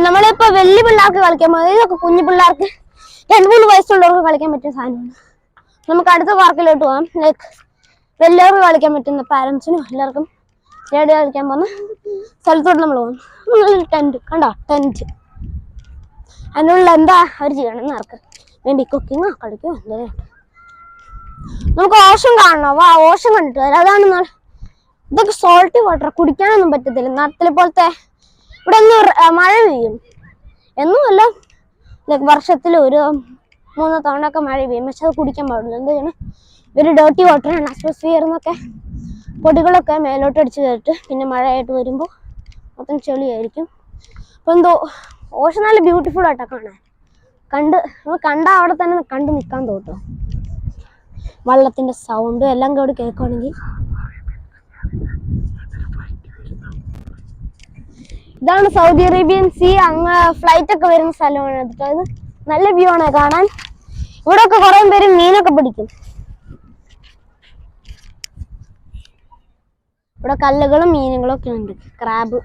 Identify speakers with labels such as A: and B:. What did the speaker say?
A: നമ്മളിപ്പോ വലിയ പിള്ളേർക്ക് കളിക്കാൻ പോകുന്നത് ഇതൊക്കെ കുഞ്ഞു പിള്ളേർക്ക് 2-3 വയസ്സുള്ളവർക്ക് കളിക്കാൻ പറ്റിയ സാധനമാണ്. നമുക്ക് അടുത്ത പാർക്കിലോട്ട് പോകാം. ലൈക്ക് വലിയവർക്ക് കളിക്കാൻ പറ്റുന്ന പാരന്റ്സിനും എല്ലാവർക്കും റേഡിയോ കളിക്കാൻ പോകുന്ന സ്ഥലത്തോട്ട് നമ്മൾ പോകും. ടെന്റ് കണ്ടോ, ടെന്റ്. അതിനുള്ള എന്താ അവർ ചെയ്യണമെന്ന് ആർക്ക് വേണ്ടി കുക്കിങ്ങോ കളിക്കോ എന്തെങ്കിലും. നമുക്ക് ഓഷൻ കാണണോ? വാ, ഓഷൻ കണ്ടിട്ട് വരാം. അതാണ് ഇതൊക്കെ സോൾട്ടി വാട്ടർ, കുടിക്കാനൊന്നും പറ്റത്തില്ല. നാട്ടിലെ പോലത്തെ ഇവിടെ ഒന്നും മഴ പെയ്യും എന്നുമല്ല, ലൈക്ക് വർഷത്തിൽ ഒരു 3 തവണയൊക്കെ മഴ പെയ്യും. പക്ഷെ അത് കുടിക്കാൻ പാടില്ല. എന്താ ചെയ്യണം, ഒരു ഡേർട്ടി വാട്ടറാണ്. അറ്റ്മോസ്ഫിയറിൽ നിന്നൊക്കെ പൊടികളൊക്കെ മേലോട്ട് അടിച്ച് കയറിട്ട് പിന്നെ മഴയായിട്ട് വരുമ്പോൾ മൊത്തം ചെളിയായിരിക്കും. അപ്പം എന്തോ ഓഷൻ നല്ല ബ്യൂട്ടിഫുൾ ആയിട്ടാണ് കാണാൻ. കണ്ട അവിടെ തന്നെ കണ്ടു നിൽക്കാൻ തോട്ടും. വെള്ളത്തിന്റെ സൗണ്ടും എല്ലാം കൂടി കേൾക്കുകയാണെങ്കിൽ. ഇതാണ് സൗദി അറേബ്യൻ സീ. അങ്ങ് ഫ്ലൈറ്റ് ഒക്കെ വരുന്ന സ്ഥലമാണ്. അത് നല്ല വ്യൂ ആണ് കാണാൻ. ഇവിടെ ഒക്കെ കുറെ പേര് മീനൊക്കെ പിടിക്കും. ഇവിടെ കല്ലുകളും മീനുകളും ഒക്കെ ഉണ്ട്. ക്രാബ്